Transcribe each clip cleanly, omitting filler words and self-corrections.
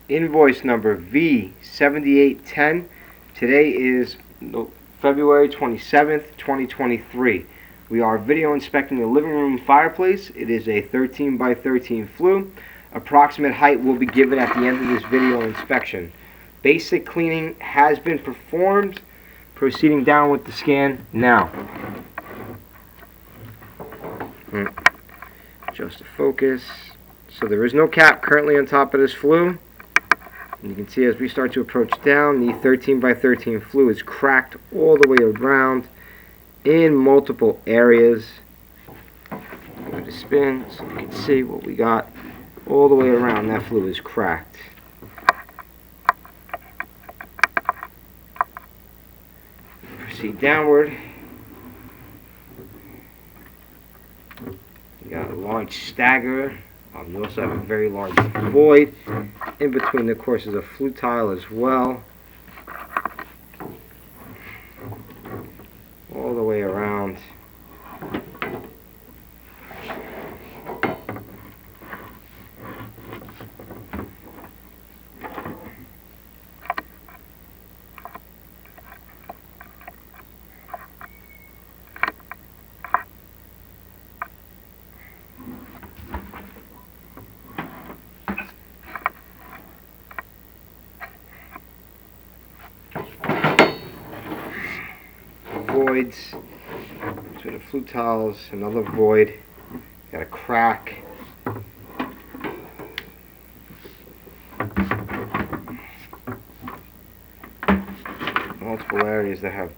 invoice number V7810. Today is February 27th, 2023. We are video inspecting the living room fireplace. It is a 13 by 13 flue. Approximate height will be given at the end of this video inspection. Basic cleaning has been performed. Proceeding down with the scan now. Adjust the focus. So there is no cap currently on top of this flue. And you can see as we start to approach down, the 13 by 13 flue is cracked all the way around in multiple areas. Give it a spin so you can see what we got all the way around. That flue is cracked. Proceed downward. You got a large stagger. You also have a very large void in between the courses of flue tile as well. All the way around. Voids between the flue tiles, another void, got a crack. Multiple areas that have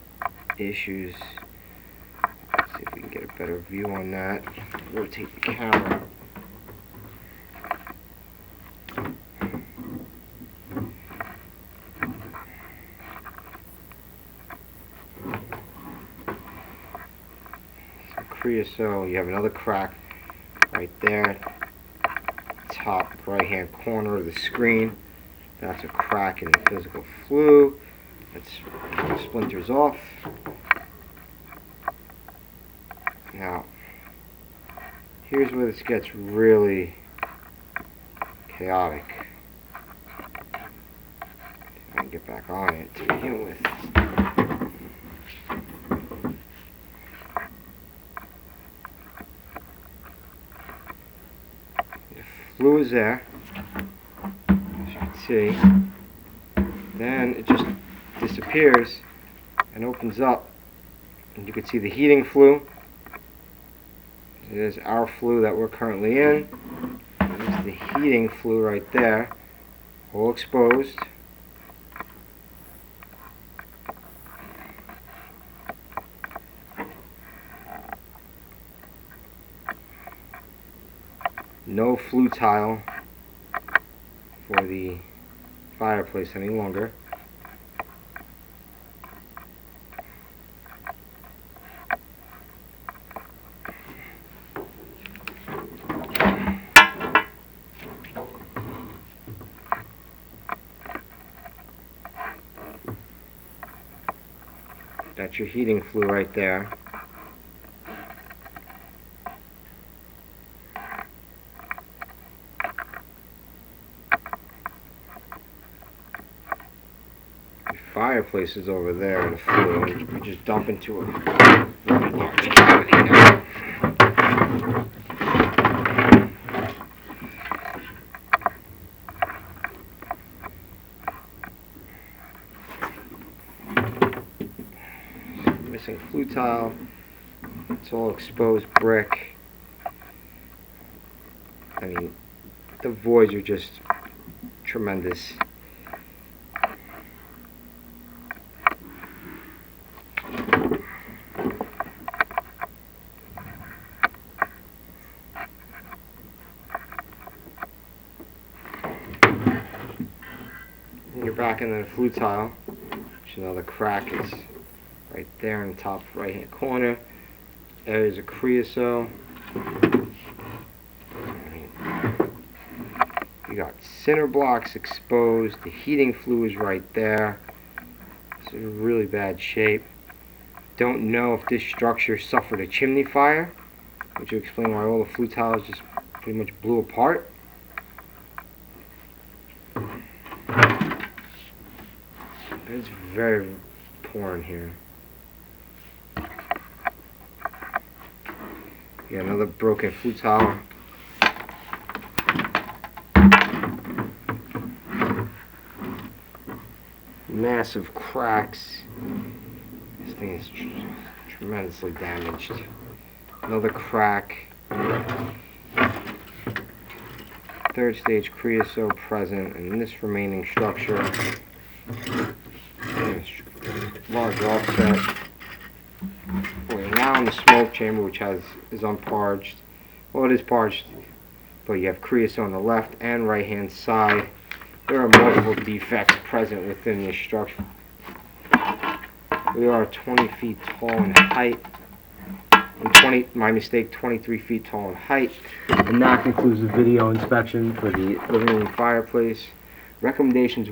issues. Let's see if we can get a better view on that. Rotate the camera. Creosote, you have another crack right there, top right hand corner of the screen. That's a crack in the physical flue. Let's splinters off. Now, here's where this gets really chaotic. I can get back on it to begin with. Flue is there, as you can see. Then it just disappears and opens up, and you can see the heating flue. It is our flue that we're currently in. There's the heating flue right there, all exposed. No flue tile for the fireplace any longer. That's your heating flue right there. Fireplace is over there in the flue. We just dump into a very large cavity now. Missing flue tile. It's all exposed brick. I mean, the voids are just tremendous. You're back in the flue tile, which another crack is right there in the top right hand corner. There's a creosote. You got cinder blocks exposed. The heating flue is right there. It's in really bad shape. Don't know if this structure suffered a chimney fire, which will explain why all the flue tiles just pretty much blew apart. very poor in here. Yeah, another broken futon. Massive cracks. This thing is tremendously damaged. Another crack. Third stage creosote present in this remaining structure. Large offset. We're now in the smoke chamber, which is unparged. Well, it is parged, but you have creosote on the left and right hand side. There are multiple defects present within this structure. We are 20 feet tall in height. And my mistake, 23 feet tall in height. And that concludes the video inspection for the living room fireplace. Recommendations